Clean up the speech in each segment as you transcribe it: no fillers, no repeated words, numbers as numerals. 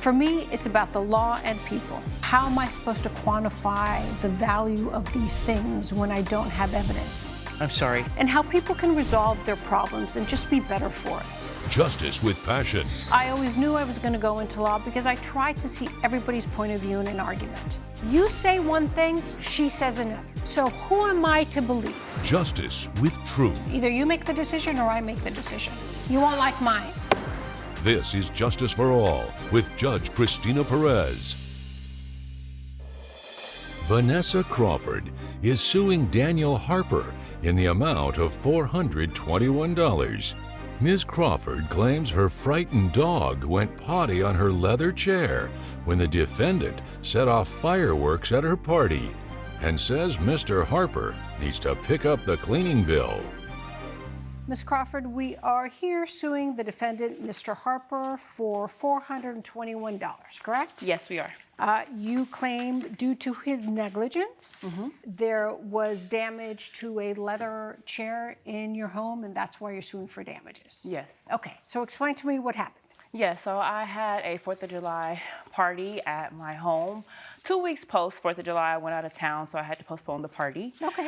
For me, it's about the law and people. How am I supposed to quantify the value of these things when I don't have evidence? I'm sorry. And how people can resolve their problems and just be better for it. Justice with passion. I always knew I was going to go into law because I tried to see everybody's point of view in an argument. You say one thing, she says another. So who am I to believe? Justice with truth. Either you make the decision or I make the decision. You won't like mine. This is Justice for All with Judge Cristina Perez. Vanessa Crawford is suing Daniel Harper in the amount of $421. Ms. Crawford claims her frightened dog went potty on her leather chair when the defendant set off fireworks at her party and says Mr. Harper needs to pick up the cleaning bill. Ms. Crawford, we are here suing the defendant, Mr. Harper, for $421, correct? Yes, we are. You claim due to his negligence, there was damage to a leather chair in your home, and that's why you're suing for damages. Yes. Okay, so explain to me what happened. Yeah, so I had a 4th of July party at my home. 2 weeks post 4th of July, I went out of town, so I had to postpone the party. Okay.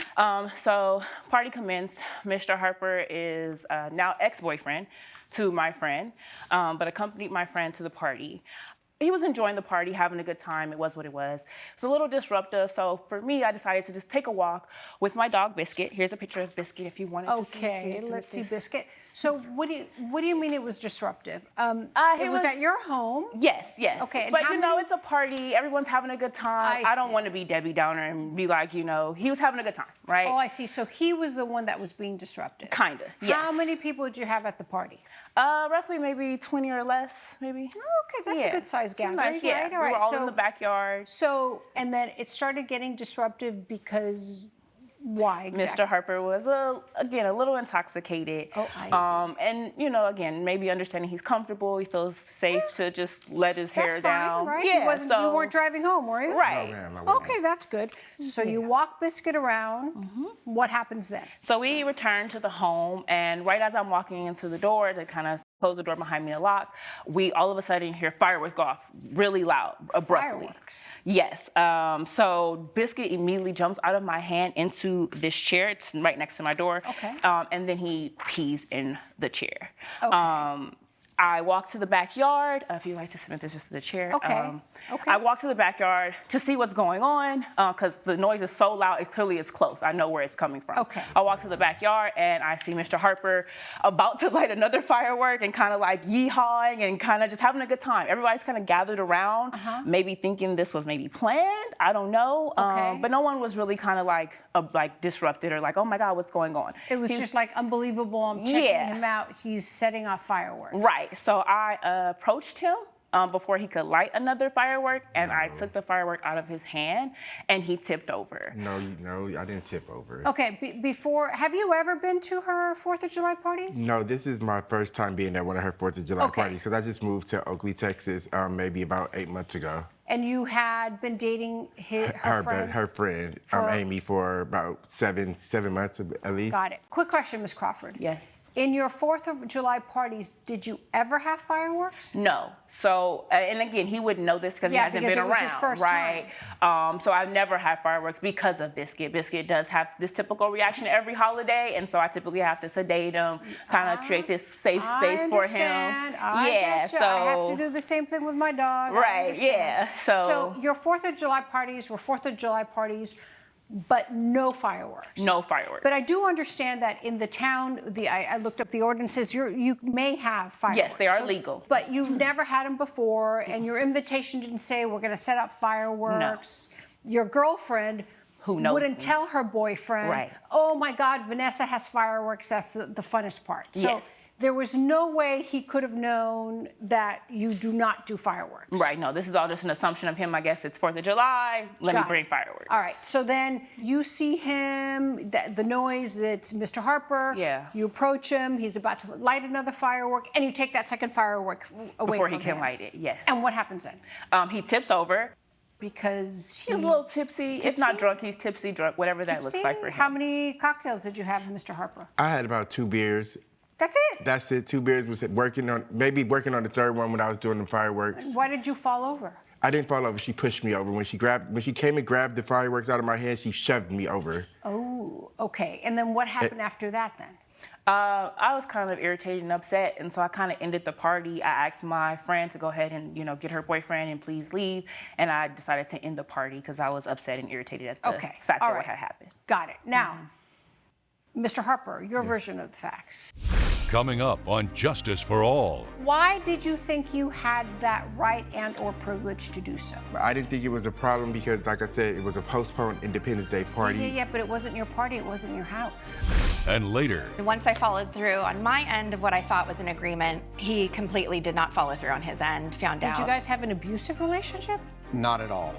So party commenced. Mr. Harper is now ex-boyfriend to my friend, but accompanied my friend to the party. He was enjoying the party, having a good time. It was what it was. It's a little disruptive. So for me, I decided to just take a walk with my dog, Biscuit. Here's a picture of Biscuit if you wanted to see. Okay, let's see Biscuit. So what do you mean it was disruptive? It was at your home? Yes, yes. Okay. But you know, it's a party. Everyone's having a good time. I don't want to be Debbie Downer and be like, you know, he was having a good time, right? Oh, I see. So he was the one that was being disruptive. Kinda, yes. How many people did you have at the party? Roughly maybe 20 or less, maybe. Oh, okay, that's a good size gathering. Nice, yeah. Right? We were all in the backyard. So, and then it started getting disruptive because why exactly? Mr. Harper was, again, a little intoxicated. Oh, I see. And, you know, again, maybe understanding he's comfortable, he feels safe to just let his hair down. Fine, right? Yeah, you weren't driving home, were you? Right. No, ma'am, I wasn't. Okay, that's good. So you walk Biscuit around. What happens then? So we returned to the home, and right as I'm walking into the door to kind of close the door behind me to lock, we all of a sudden hear fireworks go off really loud, abruptly. Fireworks? Yes. So Biscuit immediately jumps out of my hand into this chair. It's right next to my door. Okay. And then he pees in the chair. Okay. I walk to the backyard. If you'd like to submit this just to the chair. Okay. Okay. I walk to the backyard to see what's going on because the noise is so loud. It clearly is close. I know where it's coming from. Okay. I walk to the backyard and I see Mr. Harper about to light another firework and kind of like yeehawing and kind of just having a good time. Everybody's kind of gathered around, maybe thinking this was maybe planned. I don't know. Okay. But no one was really kind of like disrupted or like, oh my God, what's going on? It was just like unbelievable. I'm checking him out. He's setting off fireworks. Right. So I approached him before he could light another firework, and I took the firework out of his hand, and he tipped over. No, I didn't tip over. Okay, before, have you ever been to her 4th of July parties? No, this is my first time being at one of her 4th of July parties because I just moved to Oakley, Texas, maybe about 8 months ago. And you had been dating her friend? Her friend, Amy, for about seven months at least. Got it. Quick question, Ms. Crawford. Yes. In your 4th of July parties, did you ever have fireworks? No. So, and again, he wouldn't know this because he hasn't been around, was his first right? So I've never had fireworks because of Biscuit. Biscuit does have this typical reaction every holiday, and so I typically have to sedate him, kind of create this safe space for him. So I have to do the same thing with my dog. Right. Yeah. So your 4th of July parties were 4th of July parties, but no fireworks. No fireworks. But I do understand that in the town, I looked up the ordinances, you may have fireworks. Yes, they are legal. But you've never had them before, and your invitation didn't say we're going to set up fireworks. No. Your girlfriend wouldn't tell her boyfriend, oh my God, Vanessa has fireworks, that's the funnest part. So there was no way he could have known that you do not do fireworks. Right, no, this is all just an assumption of him. I guess it's 4th of July, let me bring fireworks. All right, so then you see him, the noise, it's Mr. Harper. Yeah. You approach him, he's about to light another firework, and you take that second firework away from him. Before he can light it, yes. And what happens then? He tips over. Because he's a little tipsy. If not drunk, he's tipsy, drunk, whatever that looks like for him. How many cocktails did you have, Mr. Harper? I had about 2 beers. That's it? That's it. 2 beers was working on the third one when I was doing the fireworks. Why did you fall over? I didn't fall over. She pushed me over. When she came and grabbed the fireworks out of my hand, she shoved me over. Oh, okay. And then what happened after that then? I was kind of irritated and upset, and so I kind of ended the party. I asked my friend to go ahead and, get her boyfriend and please leave, and I decided to end the party because I was upset and irritated at the fact that what had happened. Got it. Now, Mr. Harper, your version of the facts. Coming up on Justice for All. Why did you think you had that right and or privilege to do so? I didn't think it was a problem because, like I said, it was a postponed Independence Day party. Yeah, but it wasn't your party. It wasn't your house. And later. Once I followed through on my end of what I thought was an agreement, he completely did not follow through on his end, found out. Did you guys have an abusive relationship? Not at all.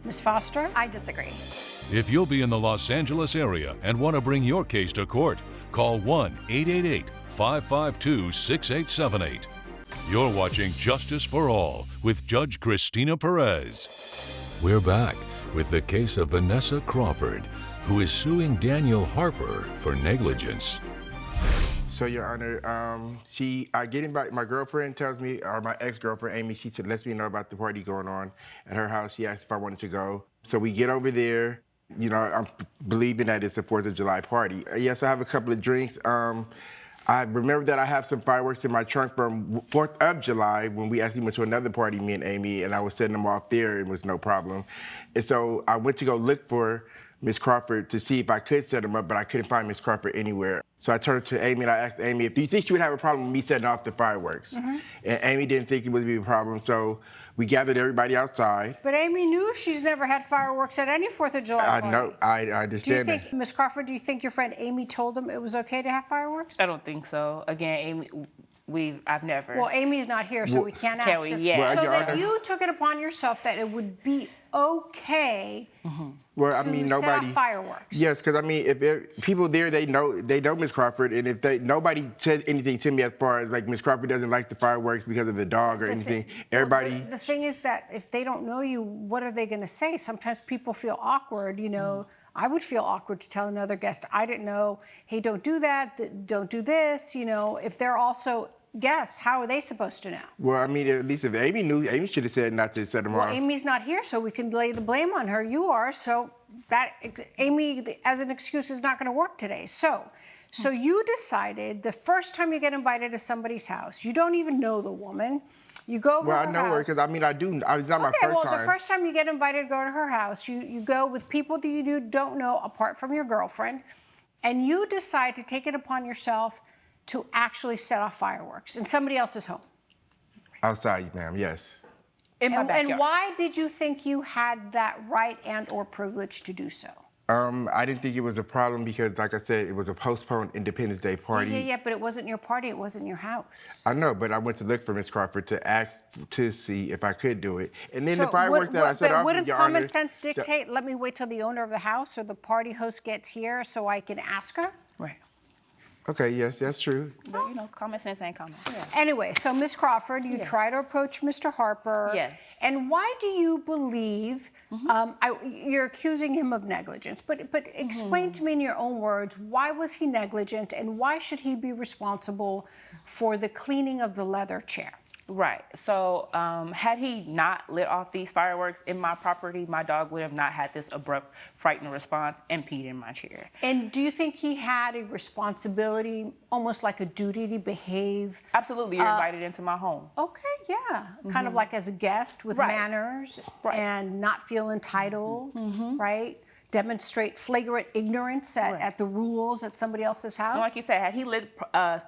Ms. Foster? I disagree. If you'll be in the Los Angeles area and want to bring your case to court, call 1-888-552-6878. You're watching Justice for All with Judge Cristina Perez. We're back with the case of Vanessa Crawford, who is suing Daniel Harper for negligence. So, Your Honor, I get invited. My girlfriend tells me, or my ex-girlfriend, Amy, she lets me know about the party going on at her house. She asked if I wanted to go. So we get over there. I'm believing that it's a 4th of July party. Yes, I have a couple of drinks. I remember that I have some fireworks in my trunk from 4th of July when we actually went to another party, me and Amy, and I was setting them off there. It was no problem. And so I went to go look for Miss Crawford to see if I could set them up, but I couldn't find Miss Crawford anywhere. So I turned to Amy and I asked Amy, do you think she would have a problem with me setting off the fireworks? And Amy didn't think it would be a problem, so we gathered everybody outside. But Amy knew she's never had fireworks at any 4th of July party. I know, I understand that. Ms. Crawford, do you think your friend Amy told them it was okay to have fireworks? I don't think so. Again, Amy, I've never. Well, Amy's not here, so we can't ask her. Yeah. So that you took it upon yourself that it would be okay to set off fireworks. Yes, because if people there, they know Miss Crawford, and if nobody said anything to me as far as like Miss Crawford doesn't like the fireworks because of the dog or anything. Everybody. The thing is that if they don't know you, what are they going to say? Sometimes people feel awkward, I would feel awkward to tell another guest I didn't know, hey, don't do that, don't do this, if they're also guests, how are they supposed to know? Well, at least if Amy knew, Amy should have said not to set them off. Well, Amy's not here, so we can lay the blame on her. You are, so that Amy as an excuse is not going to work today. So you decided the first time you get invited to somebody's house, you don't even know the woman. You go over to her house. Well, I know her because I do. It's not my first time. Okay, well, the first time you get invited to go to her house, you go with people that you don't know apart from your girlfriend, and you decide to take it upon yourself to actually set off fireworks in somebody else's home. Outside, ma'am, yes. In my backyard. And why did you think you had that right and or privilege to do so? I didn't think it was a problem because, like I said, it was a postponed Independence Day party. Yeah, but it wasn't your party. It wasn't your house. I know, but I went to look for Miss Crawford to ask to see if I could do it. And then the fireworks that I set off, wouldn't Your common Honor, sense dictate, let me wait till the owner of the house or the party host gets here so I can ask her? Right. Okay, yes, that's true. But, common sense ain't common. Yeah. Anyway, so Miss Crawford, you try to approach Mr. Harper. Yes. And why do you believe, you're accusing him of negligence, but explain to me in your own words, why was he negligent and why should he be responsible for the cleaning of the leather chair? Right. So had he not lit off these fireworks in my property, my dog would have not had this abrupt, frightened response and peed in my chair. And do you think he had a responsibility, almost like a duty to behave? Absolutely. You're invited into my home. Okay, yeah. Kind of like as a guest with manners and not feel entitled, right? Demonstrate flagrant ignorance at the rules at somebody else's house. And like you said, had he lit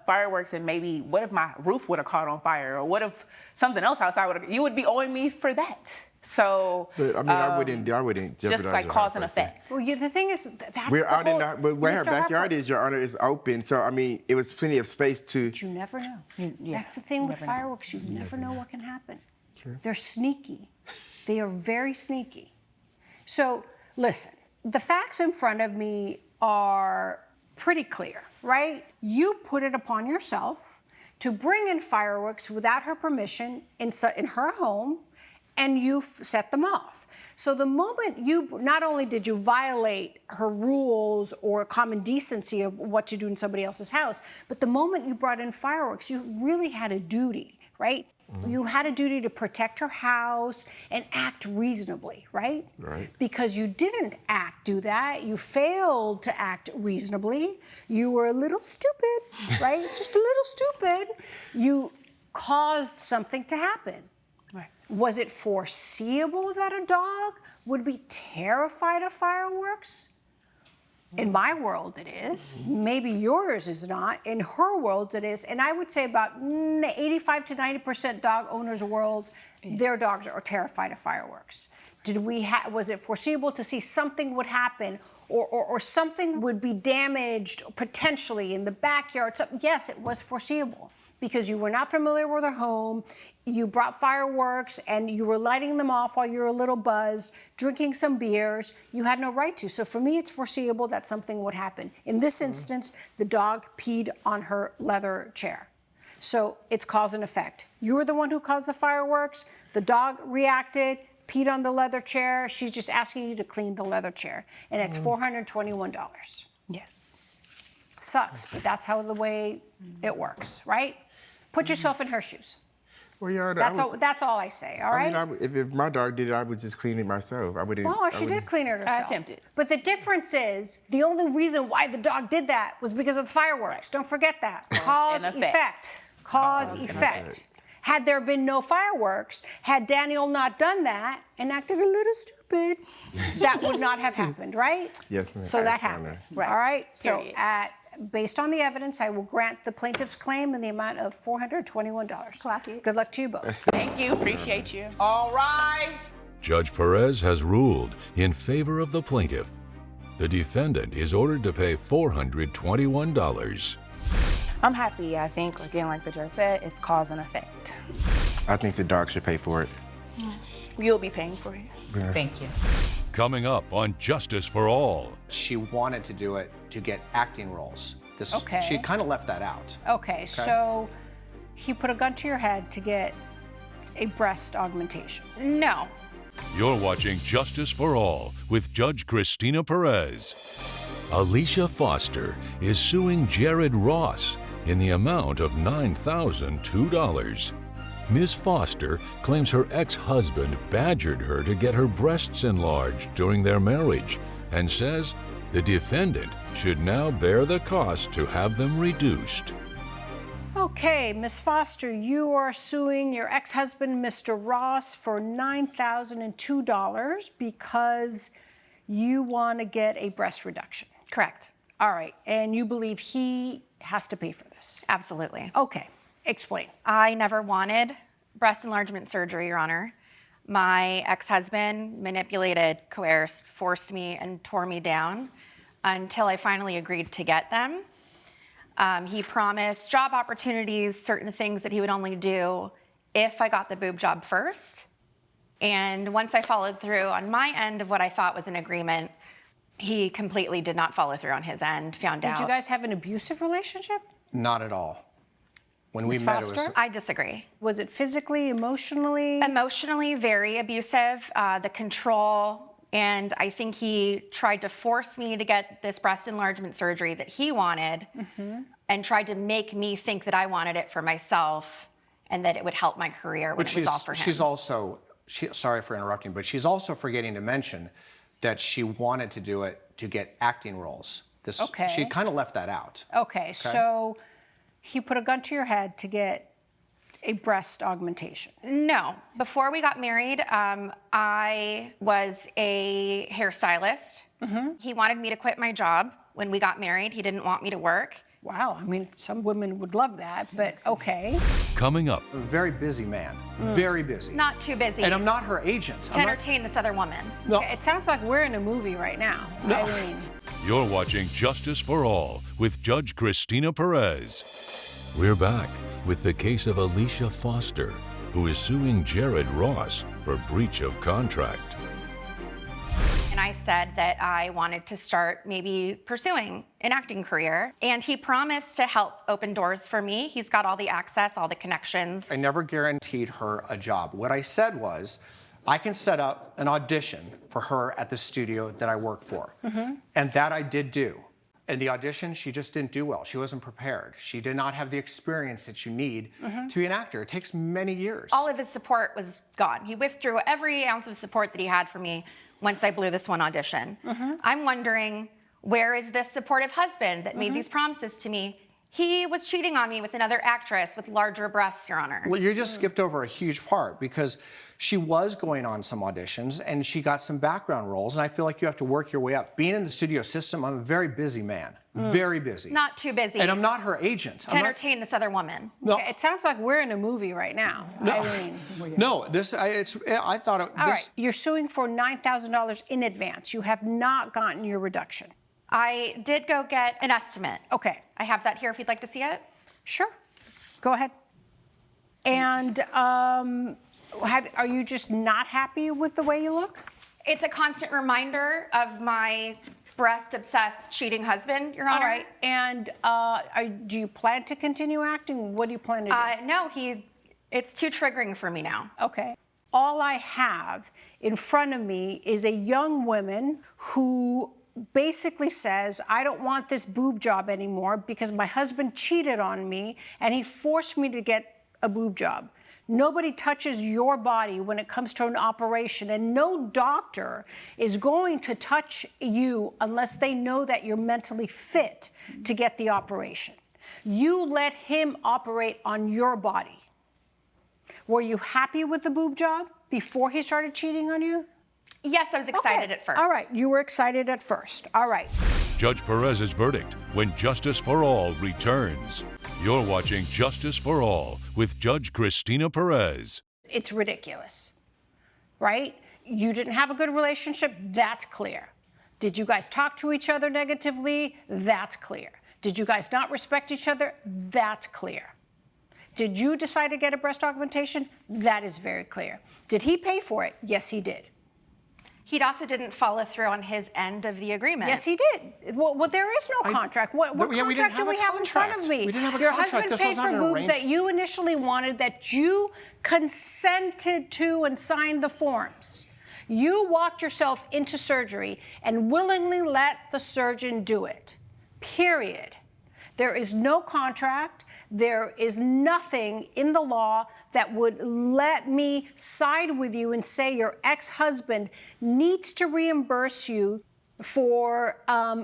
fireworks and maybe what if my roof would have caught on fire or what if something else outside would have, you would be owing me for that. So but, I wouldn't jeopardize just like cause and effect. Well, the thing is, that's we're the out whole, in the, but where her backyard is, Your Honor, is open. So it was plenty of space to. But you never know. That's the thing with fireworks. You never know what can happen. True. They're sneaky. They are very sneaky. So listen. The facts in front of me are pretty clear, right? You put it upon yourself to bring in fireworks without her permission in her home, and you set them off. So the moment not only did you violate her rules or common decency of what to do in somebody else's house, but the moment you brought in fireworks, you really had a duty, right? You had a duty to protect her house and act reasonably, right? Right. Because you didn't do that. You failed to act reasonably. You were a little stupid, right? Just a little stupid. You caused something to happen. Right. Was it foreseeable that a dog would be terrified of fireworks? In my world, it is. Maybe yours is not. In her world, it is. And I would say about 85 to 90% dog owners' world, their dogs are terrified of fireworks. Was it foreseeable to see something would happen or something would be damaged potentially in the backyard? Yes, it was foreseeable. Because you were not familiar with her home, you brought fireworks and you were lighting them off while you were a little buzzed, drinking some beers. You had no right to. So for me, it's foreseeable that something would happen. In this instance, the dog peed on her leather chair. So it's cause and effect. You were the one who caused the fireworks. The dog reacted, peed on the leather chair. She's just asking you to clean the leather chair. And it's $421. Yes. Sucks, but that's how the way it works, right? Put yourself in her shoes. Well, Your Honor, That's all I say, all right? I mean, if my dog did it, I would just clean it myself. I wouldn't. Oh, she did clean it herself. I attempted. But the difference is, the only reason why the dog did that was because of the fireworks. Don't forget that. Cause, and effect. Cause, effect. Had there been no fireworks, had Daniel not done that and acted a little stupid, that would not have happened, right? Yes, ma'am. So that happened. Right. All right? So Period. based on the evidence, I will grant the plaintiff's claim in the amount of $421. Clap it. Good luck to you both. Thank you. Appreciate you. All rise. Judge Perez has ruled in favor of the plaintiff. The defendant is ordered to pay $421. I'm happy. I think, again, like the judge said, it's cause and effect. I think the dog should pay for it. You'll be paying for it. Thank you. Coming up on Justice for All. She wanted to do it to get acting roles. Okay. She kind of left that out. Okay, so he put a gun to your head to get a breast augmentation. No. You're watching Justice for All with Judge Cristina Perez. Alicia Foster is suing Jared Ross in the amount of $9,002. Ms. Foster claims her ex-husband badgered her to get her breasts enlarged during their marriage and says the defendant should now bear the cost to have them reduced. Okay, Ms. Foster, you are suing your ex-husband, Mr. Ross, for $9,002 because you want to get a breast reduction. Correct. All right, and you believe he has to pay for this? Absolutely. Okay, explain. I never wanted breast enlargement surgery, Your Honor. My ex-husband manipulated, coerced, forced me, and tore me down until I finally agreed to get them. He promised job opportunities, certain things that he would only do if I got the boob job first. And once I followed through on my end of what I thought was an agreement, he completely did not follow through on his end, found out. Did you guys have an abusive relationship? Not at all. When we Ms. met, it was Foster? I disagree. Was it physically, emotionally? Emotionally, very abusive, the control, and I think he tried to force me to get this breast enlargement surgery that he wanted and tried to make me think that I wanted it for myself and that it would help my career when it was all for him. She's also, sorry for interrupting, but she's also forgetting to mention that she wanted to do it to get acting roles. Okay. She kind of left that out. Okay, so he put a gun to your head to get a breast augmentation. No. Before we got married, I was a hairstylist. He wanted me to quit my job. When we got married, he didn't want me to work. Wow, I mean, some women would love that, but okay. Coming up, A very busy man, very busy. Not too busy And I'm not her agent. to entertain this other woman. No, It sounds like we're in a movie right now. I mean, you're watching Justice for All with Judge Cristina Perez. We're back with the case of Alicia Foster, who is suing Jared Ross for breach of contract. And I said that I wanted to start maybe pursuing an acting career. And he promised to help open doors for me. He's got all the access, all the connections. I never guaranteed her a job. What I said was, I can set up an audition for her at the studio that I work for. And that I did do. And the audition, she just didn't do well. She wasn't prepared. She did not have the experience that you need to be an actor. It takes many years. All of his support was gone. He withdrew every ounce of support that he had for me once I blew this one audition. I'm wondering, where is this supportive husband that made these promises to me? He was cheating on me with another actress with larger breasts, Your Honor. Well, you just skipped over a huge part because she was going on some auditions and she got some background roles, and I feel like you have to work your way up. Being in the studio system, I'm a very busy man, very busy. Not too busy. And I'm not her agent. To entertain this other woman. No. Okay, it sounds like we're in a movie right now. No, I mean, no, I thought all right, you're suing for $9,000 in advance. You have not gotten your reduction. I did go get an estimate. Okay. I have that here if you'd like to see it. Sure. Go ahead. And are you just not happy with the way you look? It's a constant reminder of my breast-obsessed cheating husband, Your Honor. All right. And do you plan to continue acting? What do you plan to do? No, it's too triggering for me now. Okay. All I have in front of me is a young woman who basically says, I don't want this boob job anymore because my husband cheated on me and he forced me to get a boob job. Nobody touches your body when it comes to an operation, and no doctor is going to touch you unless they know that you're mentally fit to get the operation. You let him operate on your body. Were you happy with the boob job before he started cheating on you? Yes, I was excited at first. All right, you were excited at first. All right. Judge Perez's verdict when Justice for All returns. You're watching Justice for All with Judge Cristina Perez. It's ridiculous, right? You didn't have a good relationship, that's clear. Did you guys talk to each other negatively? That's clear. Did you guys not respect each other? That's clear. Did you decide to get a breast augmentation? That is very clear. Did he pay for it? Yes, he did. He also didn't follow through on his end of the agreement. Yes, he did. Well, there is no contract. What contract do we have in front of me? We didn't have a Your contract. husband paid for boobs that you initially wanted, that you consented to and signed the forms. You walked yourself into surgery and willingly let the surgeon do it. Period. There is no contract. There is nothing in the law that would let me side with you and say your ex-husband needs to reimburse you for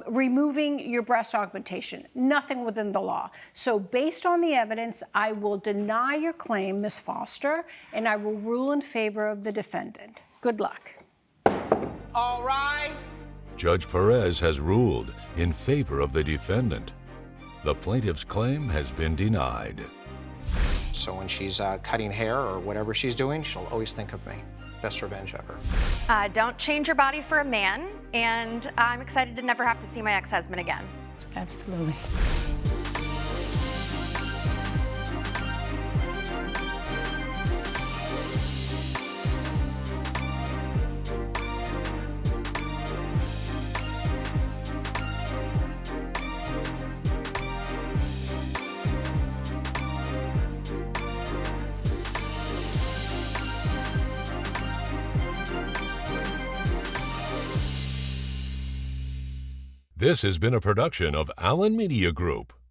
removing your breast augmentation. Nothing within the law. So based on the evidence, I will deny your claim, Ms. Foster, and I will rule in favor of the defendant. Good luck. All rise. Judge Perez has ruled in favor of the defendant. The plaintiff's claim has been denied. So when she's cutting hair or whatever she's doing, she'll always think of me. Best revenge ever. Don't change your body for a man, and I'm excited to never have to see my ex-husband again. Absolutely. This has been a production of Allen Media Group.